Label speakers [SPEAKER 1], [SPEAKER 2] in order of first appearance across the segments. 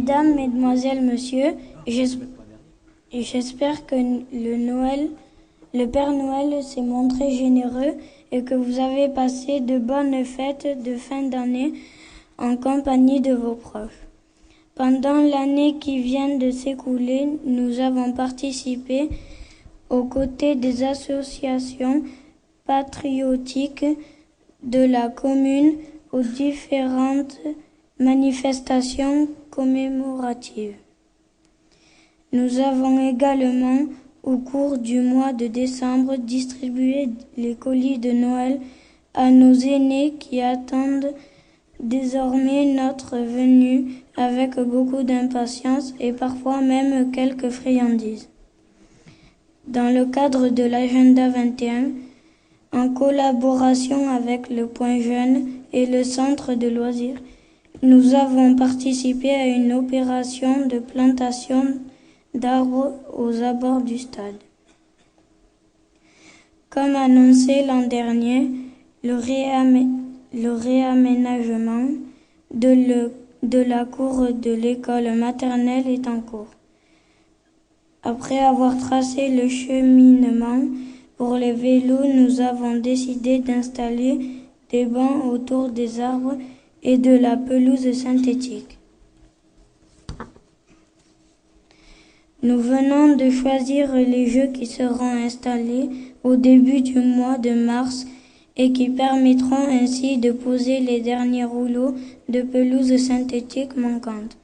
[SPEAKER 1] Mesdames, Mesdemoiselles, Messieurs, j'espère que le Père Noël s'est montré généreux et que vous avez passé de bonnes fêtes de fin d'année en compagnie de vos proches. Pendant l'année qui vient de s'écouler, nous avons participé aux côtés des associations patriotiques de la commune aux différentes manifestations commémoratives. Nous avons également, au cours du mois de décembre, distribué les colis de Noël à nos aînés qui attendent désormais notre venue avec beaucoup d'impatience et parfois même quelques friandises. Dans le cadre de l'Agenda 21, en collaboration avec le Point Jeune et le Centre de loisirs, nous avons participé à une opération de plantation d'arbres aux abords du stade. Comme annoncé l'an dernier, le réaménagement de la cour de l'école maternelle est en cours. Après avoir tracé le cheminement pour les vélos, nous avons décidé d'installer des bancs autour des arbres et de la pelouse synthétique. Nous venons de choisir les jeux qui seront installés au début du mois de mars et qui permettront ainsi de poser les derniers rouleaux de pelouse synthétique manquantes.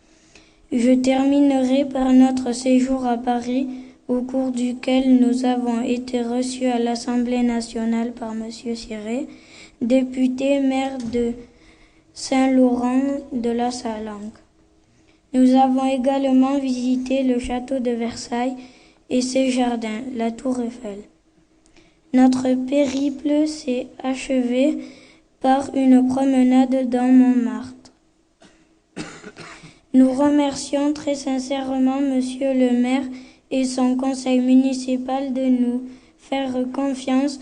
[SPEAKER 1] Je terminerai par notre séjour à Paris, au cours duquel nous avons été reçus à l'Assemblée nationale par M. Ciré, député maire de Saint-Laurent de la Salanque. Nous avons également visité le château de Versailles et ses jardins, la tour Eiffel. Notre périple s'est achevé par une promenade dans Montmartre. Nous remercions très sincèrement Monsieur le maire et son conseil municipal de nous faire confiance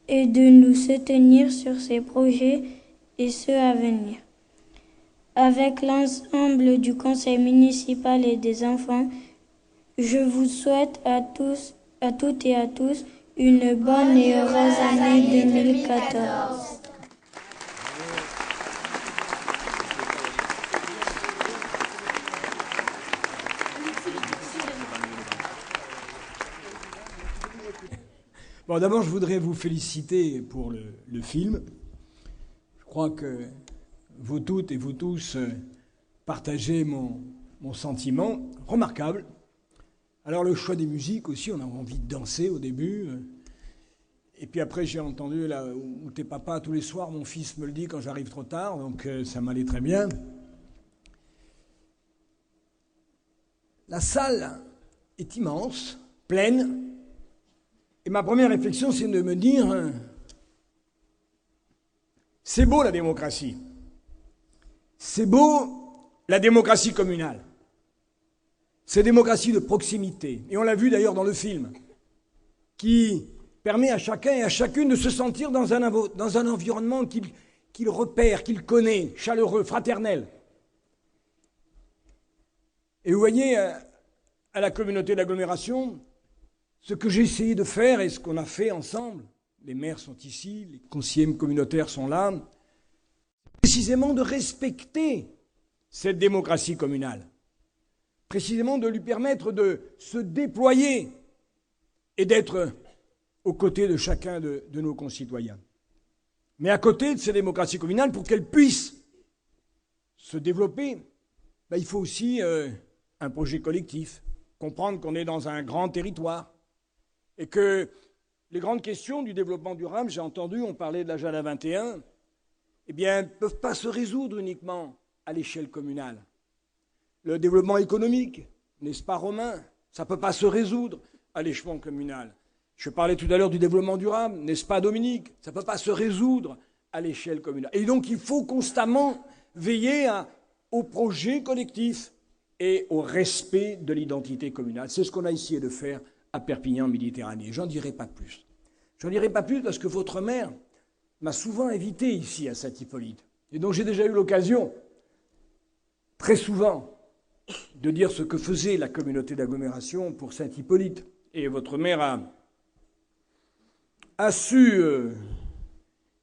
[SPEAKER 1] et de nous soutenir sur ces projets et ceux à venir. Avec l'ensemble du conseil municipal et des enfants, je vous souhaite à toutes et à tous une bonne et heureuse année 2014.
[SPEAKER 2] Bon, d'abord, je voudrais vous féliciter pour le film. Je crois que vous toutes et vous tous partagez mon sentiment. Remarquable. Alors, le choix des musiques aussi, on a envie de danser au début. Et puis après, j'ai entendu là où t'es papa tous les soirs, mon fils me le dit quand j'arrive trop tard, donc ça m'allait très bien. La salle est immense, pleine. Et ma première réflexion, c'est de me dire, c'est beau la démocratie. C'est beau la démocratie communale. C'est démocratie de proximité. Et on l'a vu d'ailleurs dans le film, qui permet à chacun et à chacune de se sentir dans un environnement qu'il repère, qu'il connaît, chaleureux, fraternel. Et vous voyez, à la communauté d'agglomération, ce que j'ai essayé de faire et ce qu'on a fait ensemble, les maires sont ici, les conseillers communautaires sont là, précisément de respecter cette démocratie communale, précisément de lui permettre de se déployer et d'être aux côtés de chacun de nos concitoyens. Mais à côté de cette démocratie communale, pour qu'elle puisse se développer, il faut aussi un projet collectif, comprendre qu'on est dans un grand territoire, et que les grandes questions du développement durable, j'ai entendu, on parlait de l'agenda 21, ne peuvent pas se résoudre uniquement à l'échelle communale. Le développement économique, n'est-ce pas Romain? Ça ne peut pas se résoudre à l'échelon communal. Je parlais tout à l'heure du développement durable, n'est-ce pas Dominique? Ça ne peut pas se résoudre à l'échelle communale. Et donc il faut constamment veiller au projet collectif et au respect de l'identité communale. C'est ce qu'on a essayé de faire à Perpignan-Méditerranée. J'en dirai pas plus. J'en dirai pas plus parce que votre mère m'a souvent invité ici à Saint-Hippolyte. Et donc j'ai déjà eu l'occasion, très souvent, de dire ce que faisait la communauté d'agglomération pour Saint-Hippolyte. Et votre maire a su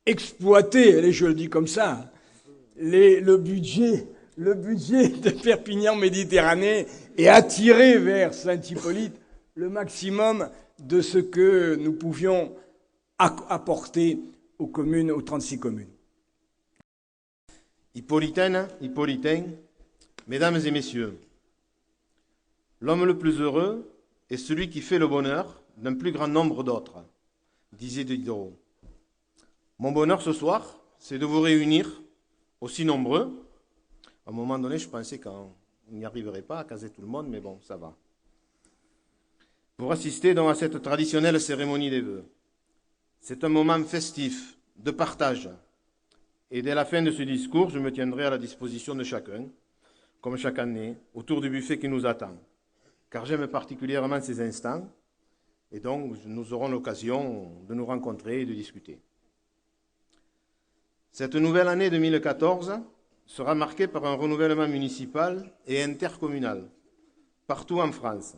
[SPEAKER 2] exploiter, allez, je le dis comme ça, le budget de Perpignan-Méditerranée et attirer vers Saint-Hippolyte le maximum de ce que nous pouvions apporter aux communes, aux 36 communes.
[SPEAKER 3] Hippolytaines, Hippolytains, mesdames et messieurs, l'homme le plus heureux est celui qui fait le bonheur d'un plus grand nombre d'autres, disait Diderot. Mon bonheur ce soir, c'est de vous réunir aussi nombreux. À un moment donné, je pensais qu'on n'y arriverait pas à caser tout le monde, mais bon, ça va. Pour assister donc à cette traditionnelle cérémonie des vœux. C'est un moment festif, de partage. Et dès la fin de ce discours, je me tiendrai à la disposition de chacun, comme chaque année, autour du buffet qui nous attend. Car j'aime particulièrement ces instants, et donc nous aurons l'occasion de nous rencontrer et de discuter. Cette nouvelle année 2014 sera marquée par un renouvellement municipal et intercommunal, partout en France.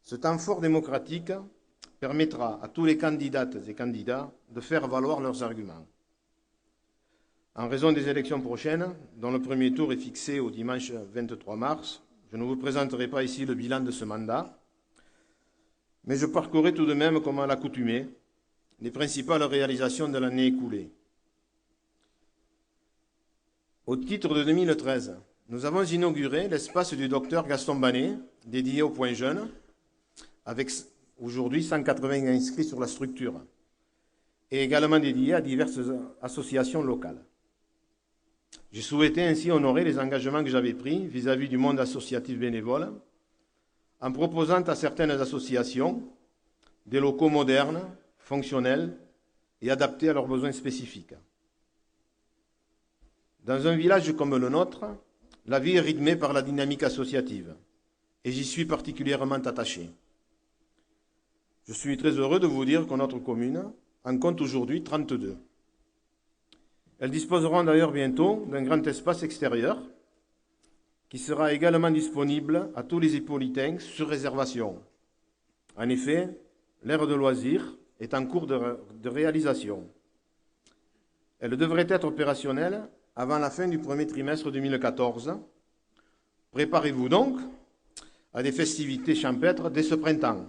[SPEAKER 3] Ce temps fort démocratique permettra à tous les candidates et candidats de faire valoir leurs arguments. En raison des élections prochaines, dont le premier tour est fixé au dimanche 23 mars, je ne vous présenterai pas ici le bilan de ce mandat, mais je parcourrai tout de même, comme à l'accoutumée, les principales réalisations de l'année écoulée. Au titre de 2013, nous avons inauguré l'espace du docteur Gaston Banet, dédié au point jeune, avec aujourd'hui 180 inscrits sur la structure, et également dédié à diverses associations locales. J'ai souhaité ainsi honorer les engagements que j'avais pris vis-à-vis du monde associatif bénévole, en proposant à certaines associations des locaux modernes, fonctionnels et adaptés à leurs besoins spécifiques. Dans un village comme le nôtre, la vie est rythmée par la dynamique associative, et j'y suis particulièrement attaché. Je suis très heureux de vous dire que notre commune en compte aujourd'hui 32. Elles disposeront d'ailleurs bientôt d'un grand espace extérieur qui sera également disponible à tous les Hippolytains sur réservation. En effet, l'aire de loisirs est en cours de réalisation. Elle devrait être opérationnelle avant la fin du premier trimestre 2014. Préparez-vous donc à des festivités champêtres dès ce printemps.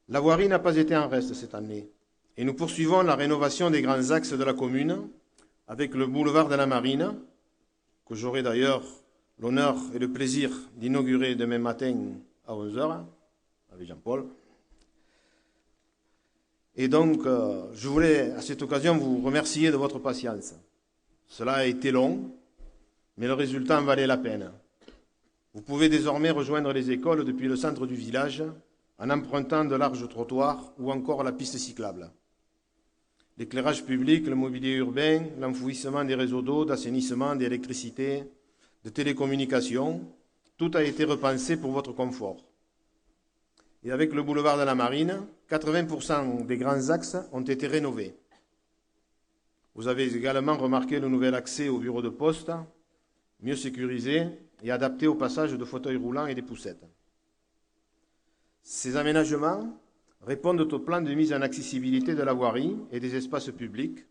[SPEAKER 3] La voirie n'a pas été en reste cette année. Et nous poursuivons la rénovation des grands axes de la commune avec le boulevard de la Marine, que j'aurai d'ailleurs l'honneur et le plaisir d'inaugurer demain matin à 11h avec Jean-Paul. Et donc, je voulais à cette occasion vous remercier de votre patience. Cela a été long, mais le résultat en valait la peine. Vous pouvez désormais rejoindre les écoles depuis le centre du village en empruntant de larges trottoirs ou encore la piste cyclable. L'éclairage public, le mobilier urbain, l'enfouissement des réseaux d'eau, d'assainissement, d'électricité, de télécommunications, tout a été repensé pour votre confort. Et avec le boulevard de la Marine, 80% des grands axes ont été rénovés. Vous avez également remarqué le nouvel accès au bureau de poste, mieux sécurisé et adapté au passage de fauteuils roulants et des poussettes. Ces aménagements répondent au plan de mise en accessibilité de la voirie et des espaces publics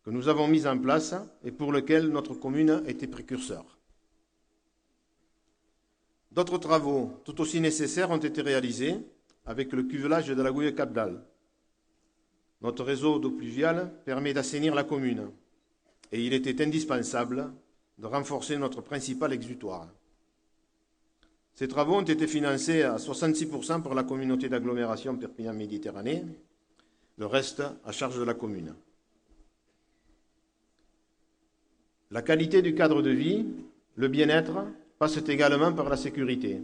[SPEAKER 3] que nous avons mis en place et pour lequel notre commune était précurseur. D'autres travaux tout aussi nécessaires ont été réalisés avec le cuvelage de la Gouille Cap-d'Al. Notre réseau d'eau pluviale permet d'assainir la commune et il était indispensable de renforcer notre principal exutoire. Ces travaux ont été financés à 66% par la communauté d'agglomération Perpignan-Méditerranée, le reste à charge de la commune. La qualité du cadre de vie, le bien-être, passent également par la sécurité.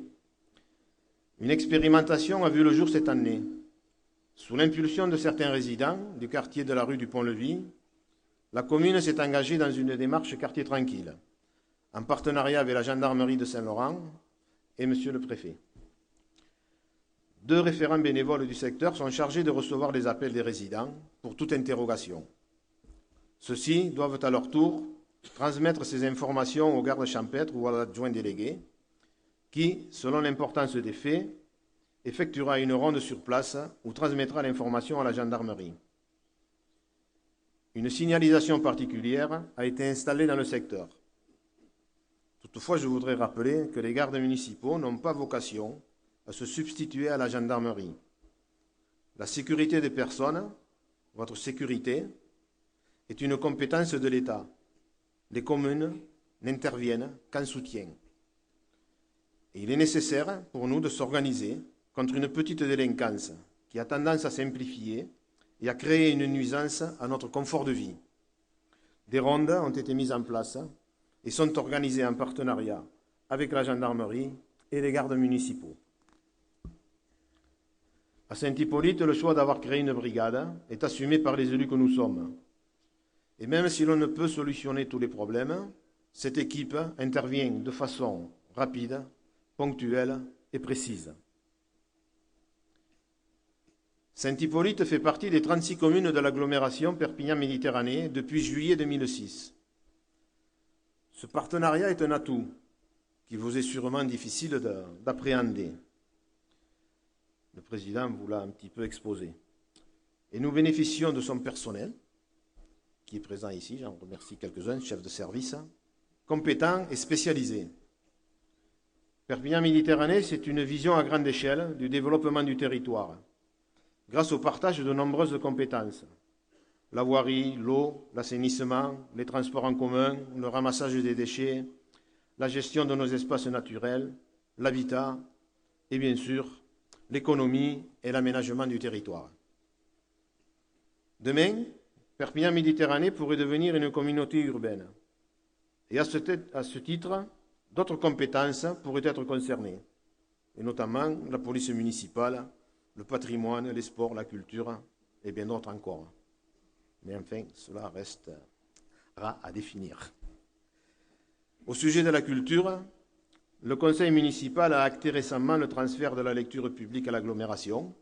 [SPEAKER 3] Une expérimentation a vu le jour cette année. Sous l'impulsion de certains résidents du quartier de la rue du Pont-Levis, la commune s'est engagée dans une démarche quartier tranquille, en partenariat avec la gendarmerie de Saint-Laurent et Monsieur le Préfet. 2 référents bénévoles du secteur sont chargés de recevoir les appels des résidents pour toute interrogation. Ceux-ci doivent à leur tour transmettre ces informations au garde champêtre ou à l'adjoint délégué, qui, selon l'importance des faits, effectuera une ronde sur place ou transmettra l'information à la gendarmerie. Une signalisation particulière a été installée dans le secteur. Toutefois, je voudrais rappeler que les gardes municipaux n'ont pas vocation à se substituer à la gendarmerie. La sécurité des personnes, votre sécurité, est une compétence de l'État. Les communes n'interviennent qu'en soutien. Et il est nécessaire pour nous de s'organiser contre une petite délinquance qui a tendance à simplifier et à créer une nuisance à notre confort de vie. Des rondes ont été mises en place et sont organisées en partenariat avec la gendarmerie et les gardes municipaux. À Saint-Hippolyte, le choix d'avoir créé une brigade est assumé par les élus que nous sommes. Et même si l'on ne peut solutionner tous les problèmes, cette équipe intervient de façon rapide, ponctuelle et précise. Saint-Hippolyte fait partie des 36 communes de l'agglomération Perpignan-Méditerranée depuis juillet 2006. Ce partenariat est un atout qu'il vous est sûrement difficile d'appréhender. Le président vous l'a un petit peu exposé. Et nous bénéficions de son personnel, qui est présent ici, j'en remercie quelques-uns, chefs de service, compétents et spécialisés. Perpignan-Méditerranée, c'est une vision à grande échelle du développement du territoire, grâce au partage de nombreuses compétences. La voirie, l'eau, l'assainissement, les transports en commun, le ramassage des déchets, la gestion de nos espaces naturels, l'habitat et bien sûr l'économie et l'aménagement du territoire. Demain, Perpignan-Méditerranée pourrait devenir une communauté urbaine. Et à ce titre, d'autres compétences pourraient être concernées, et notamment la police municipale, le patrimoine, les sports, la culture et bien d'autres encore. Mais enfin, cela restera à définir. Au sujet de la culture, le conseil municipal a acté récemment le transfert de la lecture publique à l'agglomération.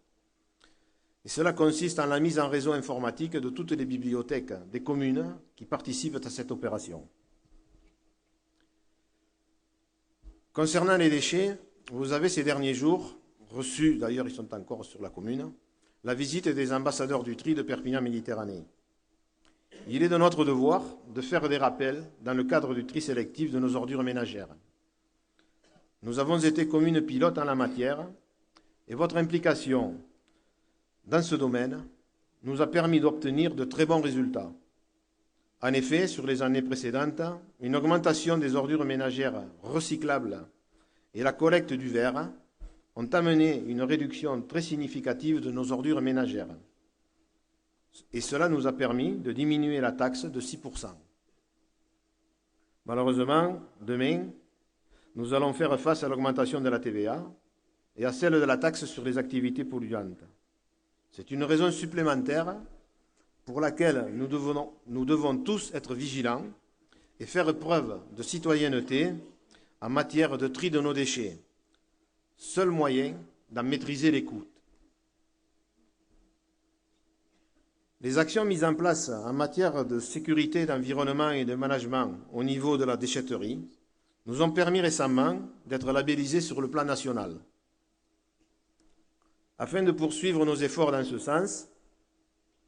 [SPEAKER 3] Et cela consiste en la mise en réseau informatique de toutes les bibliothèques des communes qui participent à cette opération. Concernant les déchets, vous avez ces derniers jours reçu, d'ailleurs ils sont encore sur la commune, la visite des ambassadeurs du tri de Perpignan-Méditerranée. Il est de notre devoir de faire des rappels dans le cadre du tri sélectif de nos ordures ménagères. Nous avons été commune pilote en la matière et votre implication dans ce domaine nous a permis d'obtenir de très bons résultats. En effet, sur les années précédentes, une augmentation des ordures ménagères recyclables et la collecte du verre ont amené une réduction très significative de nos ordures ménagères. Et cela nous a permis de diminuer la taxe de 6%. Malheureusement, demain, nous allons faire face à l'augmentation de la TVA et à celle de la taxe sur les activités polluantes. C'est une raison supplémentaire pour laquelle nous devons tous être vigilants et faire preuve de citoyenneté en matière de tri de nos déchets, seul moyen d'en maîtriser les coûts. Les actions mises en place en matière de sécurité, d'environnement et de management au niveau de la déchetterie nous ont permis récemment d'être labellisés sur le plan national. Afin de poursuivre nos efforts dans ce sens,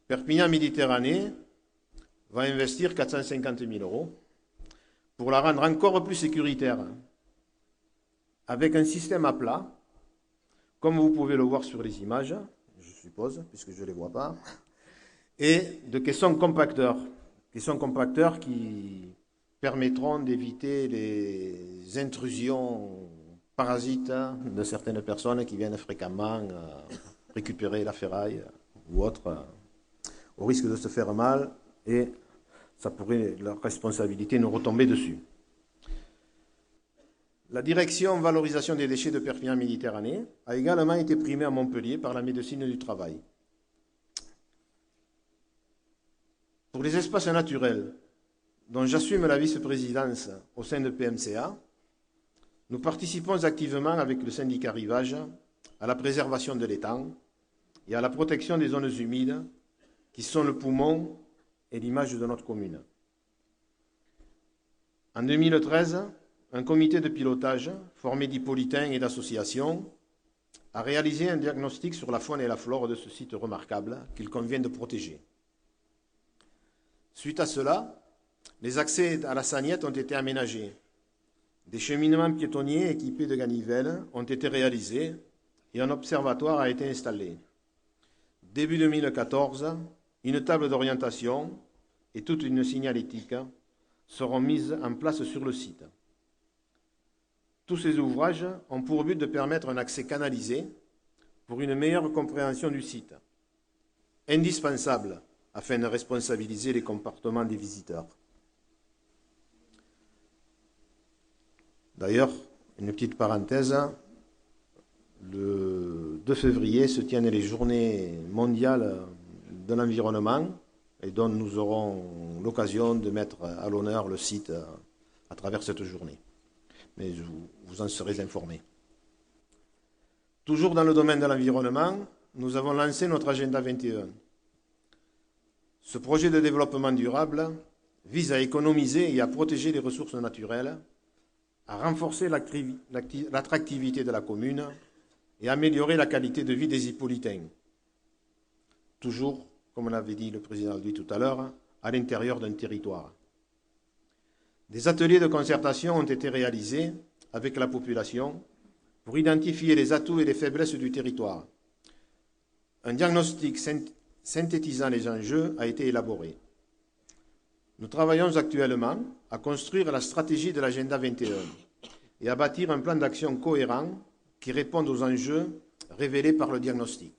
[SPEAKER 3] Perpignan-Méditerranée va investir 450 000 € pour la rendre encore plus sécuritaire, avec un système à plat, comme vous pouvez le voir sur les images, je suppose, puisque je ne les vois pas, et de caissons compacteurs qui permettront d'éviter les intrusions parasites de certaines personnes qui viennent fréquemment récupérer la ferraille ou autre, au risque de se faire mal, et ça pourrait, leur responsabilité, nous retomber dessus. La direction valorisation des déchets de Perpignan-Méditerranée a également été primée à Montpellier par la médecine du travail. Pour les espaces naturels, dont j'assume la vice-présidence au sein de PMCA, nous participons activement avec le syndicat Rivage à la préservation de l'étang et à la protection des zones humides qui sont le poumon et l'image de notre commune. En 2013, un comité de pilotage, formé d'hippolitains et d'associations, a réalisé un diagnostic sur la faune et la flore de ce site remarquable qu'il convient de protéger. Suite à cela, les accès à la Sagnette ont été aménagés. Des cheminements piétonniers équipés de ganivelles ont été réalisés et un observatoire a été installé. Début 2014, une table d'orientation et toute une signalétique seront mises en place sur le site. Tous ces ouvrages ont pour but de permettre un accès canalisé pour une meilleure compréhension du site, indispensable afin de responsabiliser les comportements des visiteurs. D'ailleurs, une petite parenthèse, le 2 février se tiennent les journées mondiales de l'environnement et dont nous aurons l'occasion de mettre à l'honneur le site à travers cette journée. Mais vous en serez informés. Toujours dans le domaine de l'environnement, nous avons lancé notre Agenda 21. Ce projet de développement durable vise à économiser et à protéger les ressources naturelles, à renforcer l'attractivité de la commune et à améliorer la qualité de vie des Hippolytains. Toujours, comme l'avait dit le président Alduy tout à l'heure, à l'intérieur d'un territoire. Des ateliers de concertation ont été réalisés avec la population pour identifier les atouts et les faiblesses du territoire. Un diagnostic synthétisant les enjeux a été élaboré. Nous travaillons actuellement à construire la stratégie de l'Agenda 21 et à bâtir un plan d'action cohérent qui réponde aux enjeux révélés par le diagnostic.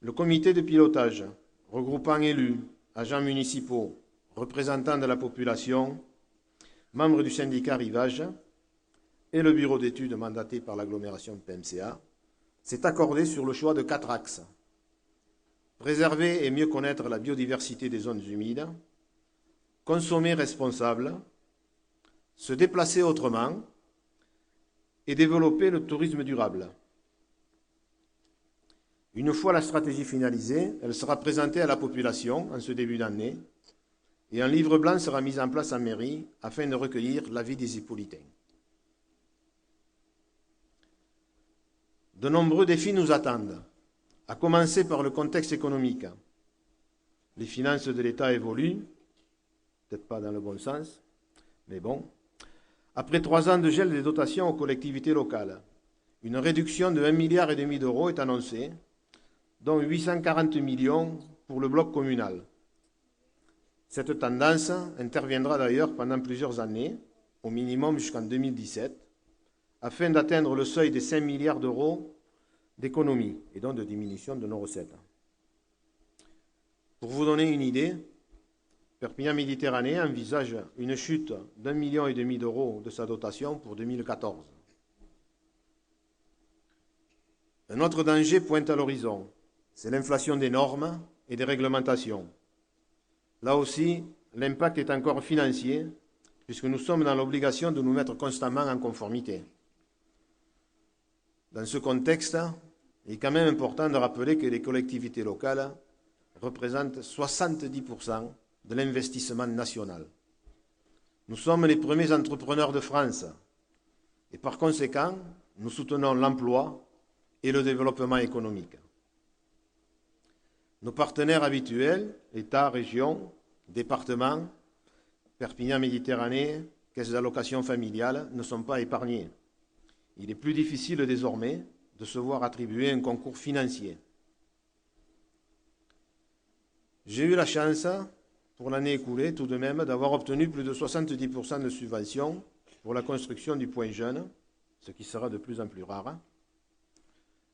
[SPEAKER 3] Le comité de pilotage, regroupant élus, agents municipaux, représentants de la population, membres du syndicat Rivage et le bureau d'études mandaté par l'agglomération PMCA, s'est accordé sur le choix de 4 axes. Préserver et mieux connaître la biodiversité des zones humides, consommer responsable, se déplacer autrement et développer le tourisme durable. Une fois la stratégie finalisée, elle sera présentée à la population en ce début d'année et un livre blanc sera mis en place en mairie afin de recueillir l'avis des Hippolytains. De nombreux défis nous attendent, à commencer par le contexte économique. Les finances de l'État évoluent, peut-être pas dans le bon sens, mais bon. Après 3 ans de gel des dotations aux collectivités locales, une réduction de 1,5 milliard d'euros est annoncée, dont 840 millions pour le bloc communal. Cette tendance interviendra d'ailleurs pendant plusieurs années, au minimum jusqu'en 2017, afin d'atteindre le seuil des 5 milliards d'euros d'économie et donc de diminution de nos recettes. Pour vous donner une idée, Perpignan Méditerranée envisage une chute d'1,5 million d'euros de sa dotation pour 2014. Un autre danger pointe à l'horizon, c'est l'inflation des normes et des réglementations. Là aussi, l'impact est encore financier, puisque nous sommes dans l'obligation de nous mettre constamment en conformité. Dans ce contexte, il est quand même important de rappeler que les collectivités locales représentent 70% de l'investissement national. Nous sommes les premiers entrepreneurs de France et par conséquent, nous soutenons l'emploi et le développement économique. Nos partenaires habituels, État, région, département, Perpignan Méditerranée, caisse d'allocation familiale, ne sont pas épargnés. Il est plus difficile désormais de se voir attribuer un concours financier. J'ai eu la chance, pour l'année écoulée, tout de même, d'avoir obtenu plus de 70% de subventions pour la construction du point jeune, ce qui sera de plus en plus rare.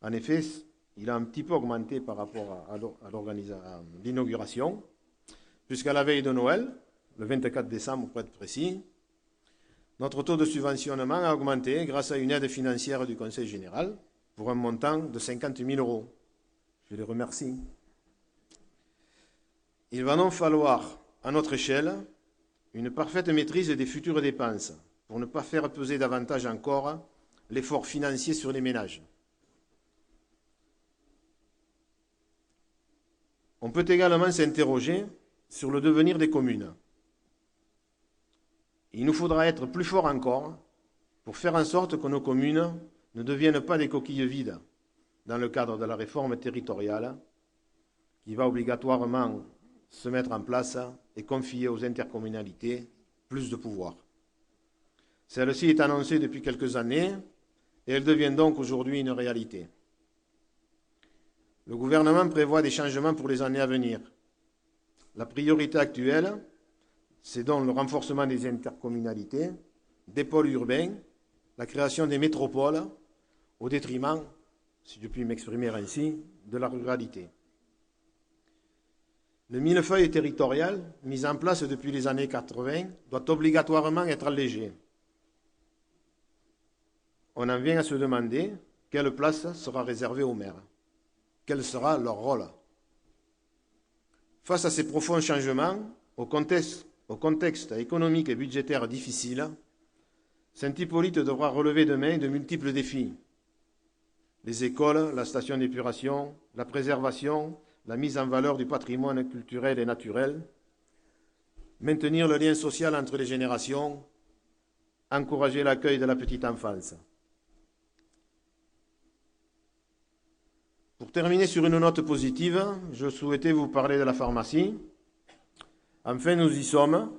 [SPEAKER 3] En effet, il a un petit peu augmenté par rapport à l'inauguration, puisqu'à la veille de Noël, le 24 décembre pour être précis, notre taux de subventionnement a augmenté grâce à une aide financière du Conseil général pour un montant de 50 000 euros. Je les remercie. Il va donc falloir, à notre échelle, une parfaite maîtrise des futures dépenses pour ne pas faire peser davantage encore l'effort financier sur les ménages. On peut également s'interroger sur le devenir des communes. Il nous faudra être plus forts encore pour faire en sorte que nos communes ne deviennent pas des coquilles vides dans le cadre de la réforme territoriale qui va obligatoirement se mettre en place et confier aux intercommunalités plus de pouvoir. Celle-ci est annoncée depuis quelques années et elle devient donc aujourd'hui une réalité. Le gouvernement prévoit des changements pour les années à venir. La priorité actuelle, c'est donc le renforcement des intercommunalités, des pôles urbains, la création des métropoles, au détriment, si je puis m'exprimer ainsi, de la ruralité. Le millefeuille territorial, mis en place depuis les années 80, doit obligatoirement être allégé. On en vient à se demander quelle place sera réservée aux maires. Quel sera leur rôle? Face à ces profonds changements, au contexte économique et budgétaire difficile, Saint-Hippolyte devra relever demain de multiples défis. Les écoles, la station d'épuration, la préservation, la mise en valeur du patrimoine culturel et naturel, maintenir le lien social entre les générations, encourager l'accueil de la petite enfance. Pour terminer sur une note positive, je souhaitais vous parler de la pharmacie. Enfin, nous y sommes.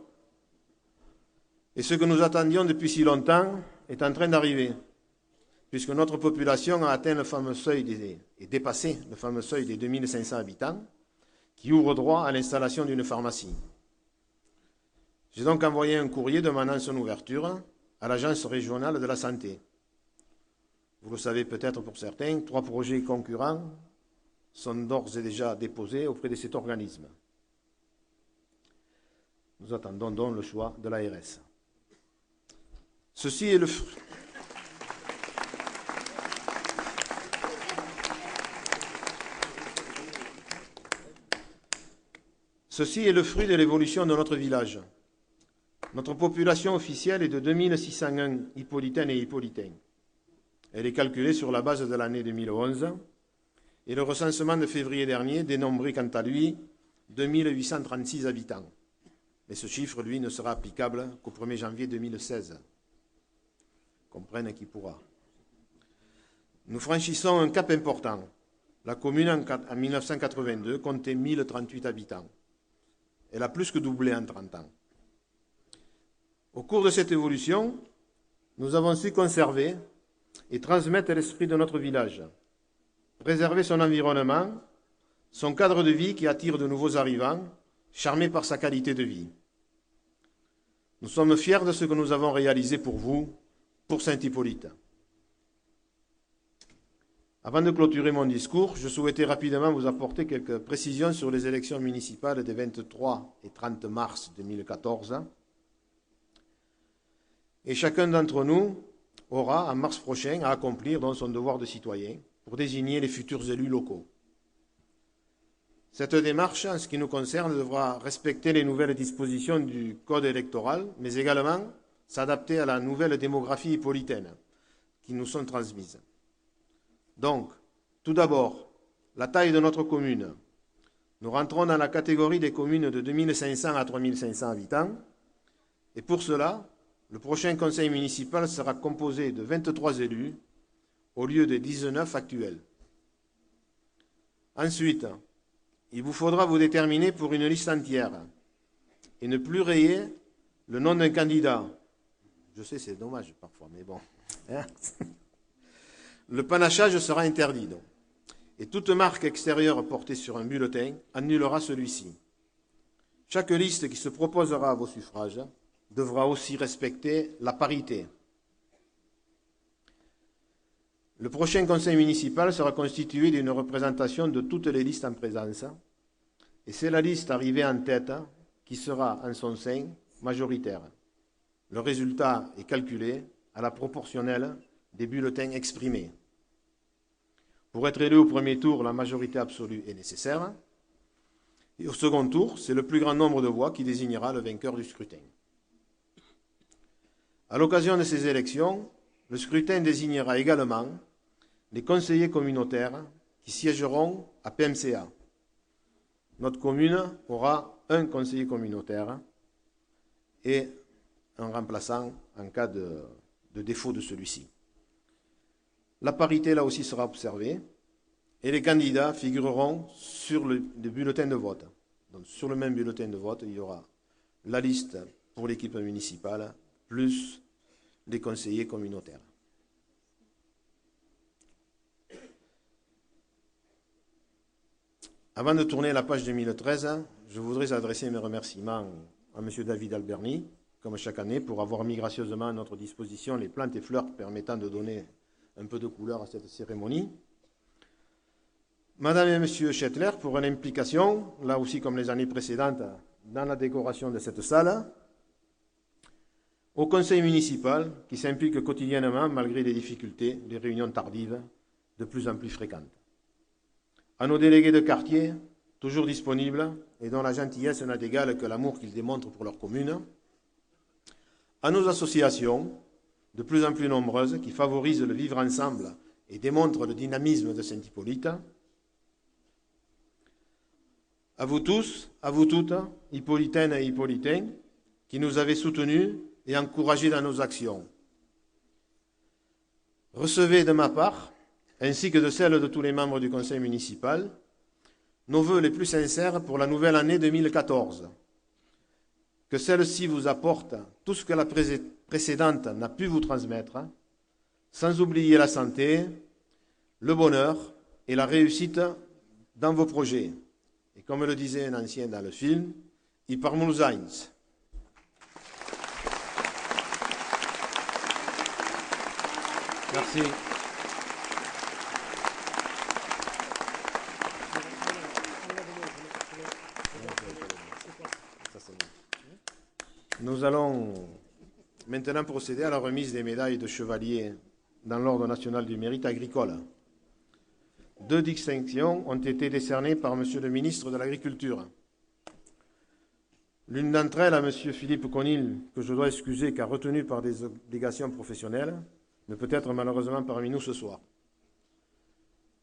[SPEAKER 3] Et ce que nous attendions depuis si longtemps est en train d'arriver, puisque notre population a atteint le fameux seuil et dépassé le fameux seuil des 2500 habitants, qui ouvre droit à l'installation d'une pharmacie. J'ai donc envoyé un courrier demandant son ouverture à l'Agence régionale de la santé. Vous le savez peut-être pour certains, 3 projets concurrents sont d'ores et déjà déposés auprès de cet organisme. Nous attendons donc le choix de l'ARS. Ceci est le fruit. Ceci est le fruit de l'évolution de notre village. Notre population officielle est de 2601 hippolytaines et hippolytains. Elle est calculée sur la base de l'année 2011 et le recensement de février dernier dénombrait quant à lui 2836 habitants. Mais ce chiffre, lui, ne sera applicable qu'au 1er janvier 2016. Comprenne qui pourra. Nous franchissons un cap important. La commune, en 1982, comptait 1038 habitants. Elle a plus que doublé en 30 ans. Au cours de cette évolution, nous avons su conserver et transmettre l'esprit de notre village, préserver son environnement, son cadre de vie qui attire de nouveaux arrivants, charmés par sa qualité de vie. Nous sommes fiers de ce que nous avons réalisé pour vous, pour Saint-Hippolyte. Avant de clôturer mon discours, je souhaitais rapidement vous apporter quelques précisions sur les élections municipales des 23 et 30 mars 2014. Et chacun d'entre nous aura, en mars prochain, à accomplir donc son devoir de citoyen pour désigner les futurs élus locaux. Cette démarche, en ce qui nous concerne, devra respecter les nouvelles dispositions du Code électoral, mais également s'adapter à la nouvelle démographie hippolytaine qui nous sont transmises. Donc, tout d'abord, la taille de notre commune. Nous rentrons dans la catégorie des communes de 2500 à 3500 habitants, et pour cela, le prochain conseil municipal sera composé de 23 élus au lieu des 19 actuels. Ensuite, il vous faudra vous déterminer pour une liste entière et ne plus rayer le nom d'un candidat. Je sais, c'est dommage parfois, mais bon. Le panachage sera interdit, donc. Et toute marque extérieure portée sur un bulletin annulera celui-ci. Chaque liste qui se proposera à vos suffrages devra aussi respecter la parité. Le prochain conseil municipal sera constitué d'une représentation de toutes les listes en présence, et c'est la liste arrivée en tête qui sera en son sein majoritaire. Le résultat est calculé à la proportionnelle des bulletins exprimés. Pour être élu au premier tour, la majorité absolue est nécessaire. Et au second tour, c'est le plus grand nombre de voix qui désignera le vainqueur du scrutin. À l'occasion de ces élections, le scrutin désignera également les conseillers communautaires qui siégeront à PMCA. Notre commune aura un conseiller communautaire et un remplaçant en cas de défaut de celui-ci. La parité, là aussi, sera observée et les candidats figureront sur le bulletin de vote. Donc, sur le même bulletin de vote, il y aura la liste pour l'équipe municipale plus les conseillers communautaires. Avant de tourner la page 2013, je voudrais adresser mes remerciements à M. David Alberni, comme chaque année, pour avoir mis gracieusement à notre disposition les plantes et fleurs permettant de donner un peu de couleur à cette cérémonie. Madame et M. Schettler pour l'implication, là aussi comme les années précédentes, dans la décoration de cette salle. Au conseil municipal, qui s'implique quotidiennement, malgré les difficultés, les réunions tardives, de plus en plus fréquentes. À nos délégués de quartier, toujours disponibles, et dont la gentillesse n'a d'égal que l'amour qu'ils démontrent pour leur commune. À nos associations, de plus en plus nombreuses, qui favorisent le vivre ensemble et démontrent le dynamisme de Saint-Hippolyte. À vous tous, à vous toutes, Hippolytaines et Hippolytains, qui nous avez soutenus et encouragés dans nos actions. Recevez de ma part, ainsi que de celle de tous les membres du conseil municipal, nos vœux les plus sincères pour la nouvelle année 2014. Que celle-ci vous apporte tout ce que la précédente n'a pu vous transmettre, sans oublier la santé, le bonheur et la réussite dans vos projets. Et comme le disait un ancien dans le film, Iparmul Zainz. Merci. Nous allons maintenant procéder à la remise des médailles de chevalier dans l'Ordre national du mérite agricole. 2 distinctions ont été décernées par M. le ministre de l'Agriculture. L'une d'entre elles à M. Philippe Conil, que je dois excuser car retenu par des obligations professionnelles, ne peut être malheureusement parmi nous ce soir.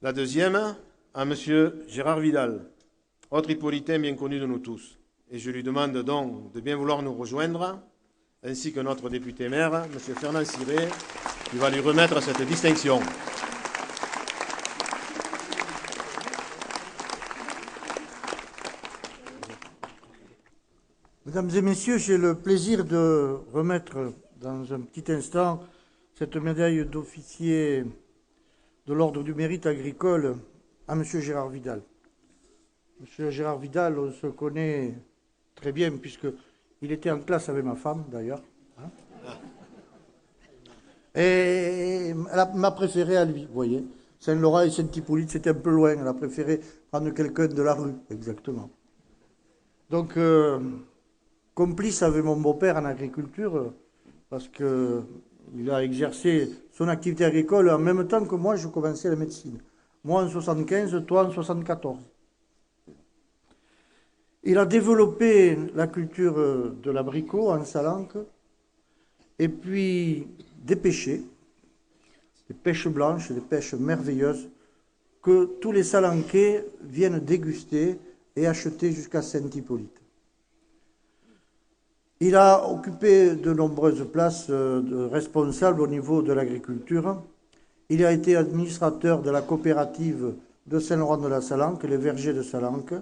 [SPEAKER 3] La deuxième à M. Gérard Vidal, autre hippolytain bien connu de nous tous. Et je lui demande donc de bien vouloir nous rejoindre, ainsi que notre député maire, M. Fernand Ciré, qui va lui remettre cette distinction.
[SPEAKER 4] Mesdames et messieurs, j'ai le plaisir de remettre dans un petit instant cette médaille d'officier de l'Ordre du mérite agricole à M. Gérard Vidal. M. Gérard Vidal, on se connaît très bien, puisqu'il était en classe avec ma femme, d'ailleurs. Et elle m'a préféré à lui, vous voyez. Saint-Laurent et Saint-Hippolyte, c'était un peu loin. Elle a préféré prendre quelqu'un de la rue, exactement. Donc, complice avec mon beau-père en agriculture, parce qu'il a exercé son activité agricole en même temps que moi, je commençais la médecine. Moi en 75, toi en 74. Il a développé la culture de l'abricot en Salanque, et puis des pêchers, des pêches blanches, des pêches merveilleuses, que tous les Salanquais viennent déguster et acheter jusqu'à Saint-Hippolyte. Il a occupé de nombreuses places de responsables au niveau de l'agriculture. Il a été administrateur de la coopérative de Saint-Laurent-de-la-Salanque, les vergers de Salanque,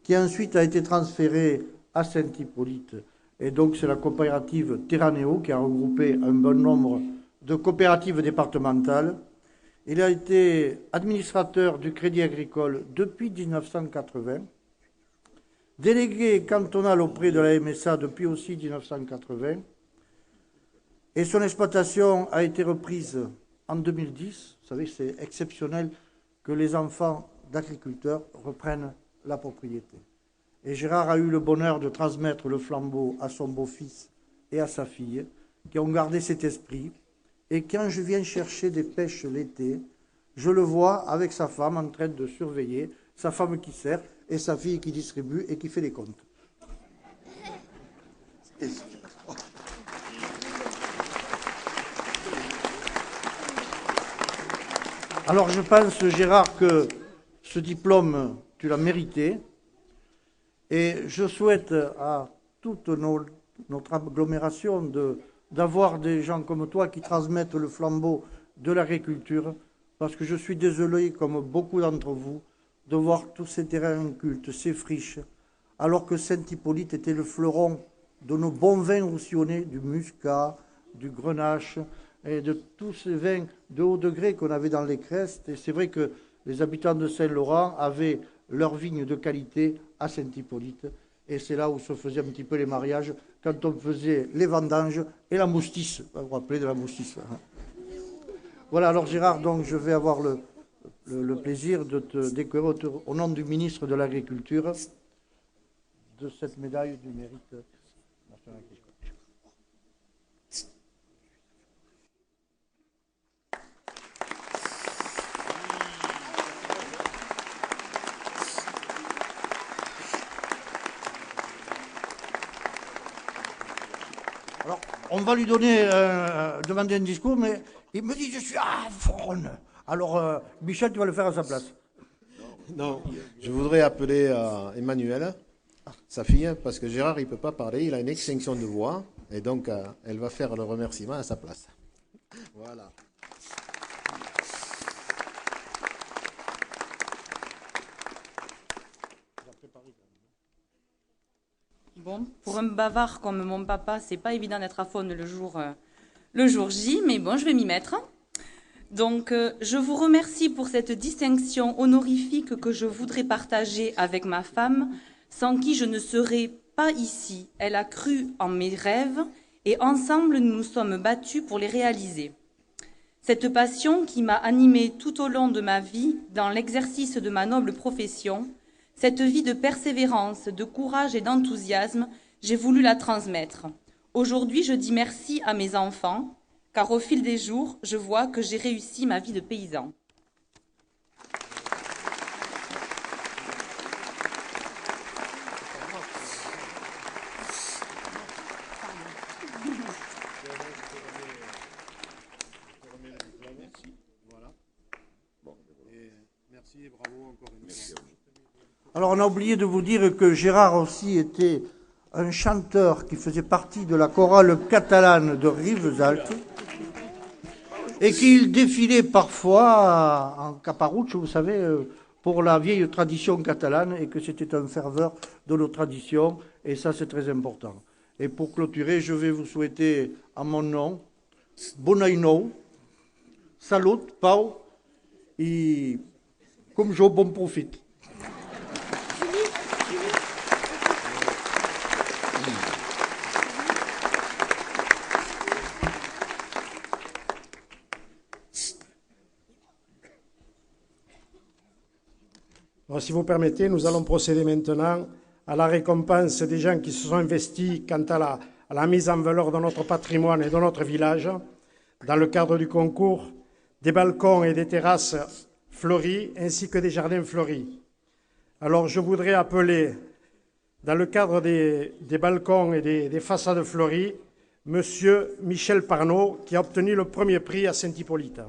[SPEAKER 4] qui ensuite a été transféré à Saint-Hippolyte. Et donc c'est la coopérative Terranéo qui a regroupé un bon nombre de coopératives départementales. Il a été administrateur du Crédit Agricole depuis 1980, délégué cantonal auprès de la MSA depuis aussi 1980, et son exploitation a été reprise en 2010. Vous savez, c'est exceptionnel que les enfants d'agriculteurs reprennent la propriété. Et Gérard a eu le bonheur de transmettre le flambeau à son beau-fils et à sa fille, qui ont gardé cet esprit. Et quand je viens chercher des pêches l'été, je le vois avec sa femme en train de surveiller, sa femme qui sert et sa fille qui distribue et qui fait les comptes. Alors je pense, Gérard, que ce diplôme, tu l'as mérité. Et je souhaite à toutes nos notre agglomération d'avoir des gens comme toi qui transmettent le flambeau de l'agriculture, parce que je suis désolé, comme beaucoup d'entre vous, de voir tous ces terrains incultes, ces friches, alors que Saint-Hippolyte était le fleuron de nos bons vins roussillonnés, du muscat, du grenache, et de tous ces vins de haut degré qu'on avait dans les crestes. Et c'est vrai que les habitants de Saint-Laurent avaient leurs vignes de qualité à Saint-Hippolyte. Et c'est là où se faisaient un petit peu les mariages, quand on faisait les vendanges et la moustisse. Vous vous rappelez de la moustisse. Voilà, alors Gérard, donc je vais avoir le plaisir de te décorer au nom du ministre de l'Agriculture de cette médaille du mérite national agricole. Alors, on va lui demander un discours, mais il me dit, je suis à Fronne. Alors, Michel, tu vas le faire à sa place.
[SPEAKER 3] Non, je voudrais appeler Emmanuel, sa fille, parce que Gérard, il ne peut pas parler, il a une extinction de voix, et donc elle va faire le remerciement à sa place. Voilà.
[SPEAKER 5] Bon, pour un bavard comme mon papa, c'est pas évident d'être à Faune le jour J, mais bon, je vais m'y mettre. Donc, je vous remercie pour cette distinction honorifique que je voudrais partager avec ma femme, sans qui je ne serais pas ici. Elle a cru en mes rêves et ensemble nous nous sommes battus pour les réaliser. Cette passion qui m'a animée tout au long de ma vie dans l'exercice de ma noble profession, cette vie de persévérance, de courage et d'enthousiasme, j'ai voulu la transmettre. Aujourd'hui, je dis merci à mes enfants, car au fil des jours, je vois que j'ai réussi ma vie de paysan.
[SPEAKER 4] Alors, on a oublié de vous dire que Gérard aussi était un chanteur qui faisait partie de la chorale catalane de Rivesaltes et qu'il défilait parfois en caparouche, vous savez, pour la vieille tradition catalane, et que c'était un ferveur de nos traditions, et ça c'est très important. Et pour clôturer, je vais vous souhaiter à mon nom, bon aino, salut, pau, et comme je bon profite.
[SPEAKER 6] Alors, si vous permettez, nous allons procéder maintenant à la récompense des gens qui se sont investis quant à la mise en valeur de notre patrimoine et de notre village, dans le cadre du concours des balcons et des terrasses fleuries, ainsi que des jardins fleuris. Alors, je voudrais appeler, dans le cadre des balcons et des façades fleuries, Monsieur Michel Parnot, qui a obtenu le premier prix à Saint-Hippolyte.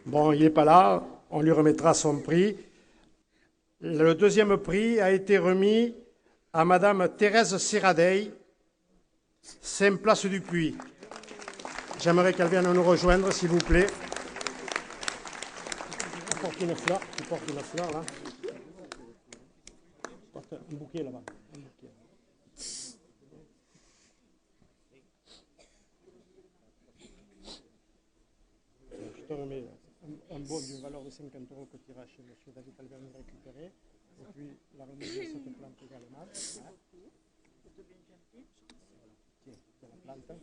[SPEAKER 6] Bon, il n'est pas là, on lui remettra son prix. Le deuxième prix a été remis à Madame Thérèse Serradey, Saint-Place du Puy. J'aimerais qu'elle vienne nous rejoindre, s'il vous plaît. Tu portes une fleur, là. Tu portes un bouquet là-bas. Je te remets un bon d'une valeur de 50 € que tu iras chez M. David Albert nous récupérer. Et puis la remise de cette plante également. Tiens, la plante.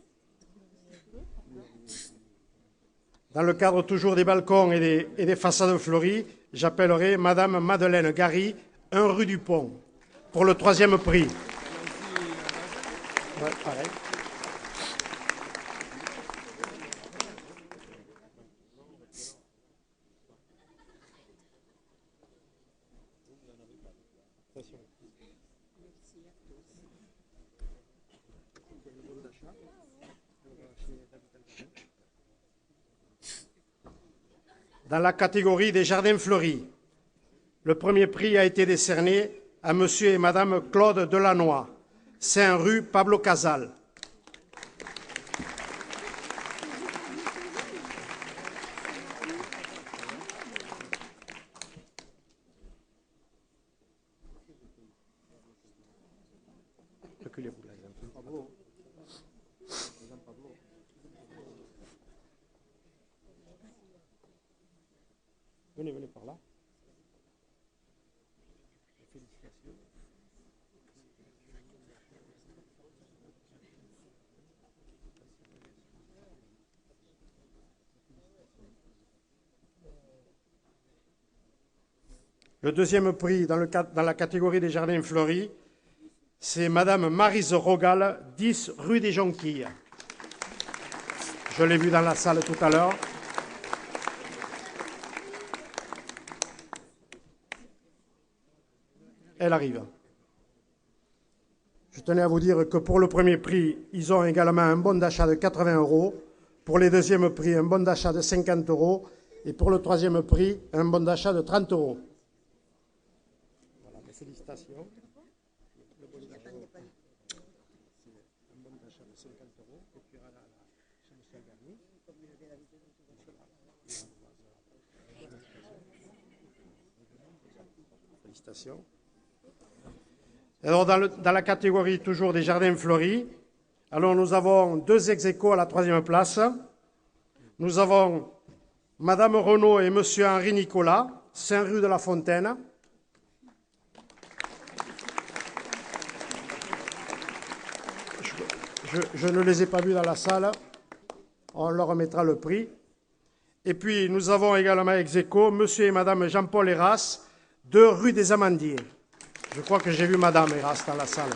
[SPEAKER 6] Dans le cadre toujours des balcons et des façades fleuries, j'appellerai Madame Madeleine Gary, 1 rue du Pont, pour le troisième prix. Ouais, pareil. Dans la catégorie des jardins fleuris, Le premier prix a été décerné à Monsieur et Madame Claude Delannoy, Saint-Rue Pablo Casal. Venez par là. Le deuxième prix dans la catégorie des jardins fleuris, c'est Madame Maryse Rogal, 10 rue des Jonquilles. Je l'ai vue dans la salle tout à l'heure. Elle arrive. Je tenais à vous dire que pour le premier prix, ils ont également un bon d'achat de 80 €. Pour les deuxièmes prix, un bon d'achat de 50 €. Et pour le troisième prix, un bon d'achat de 30 €. Voilà, mes félicitations. Le bon d'achat. Un bon d'achat de 50 €. Et puis là, chez M. Garni. Félicitations. Alors, dans la catégorie toujours des jardins fleuris, alors nous avons 2 ex-aequo à la 3e place. Nous avons Madame Renaud et Monsieur Henri Nicolas, Saint-Rue de la Fontaine. Je ne les ai pas vus dans la salle. On leur remettra le prix. Et puis, nous avons également ex-aequo Monsieur et Madame Jean-Paul Héras, 2 rue des Amandiers. Je crois que j'ai vu Madame Héras dans la salle.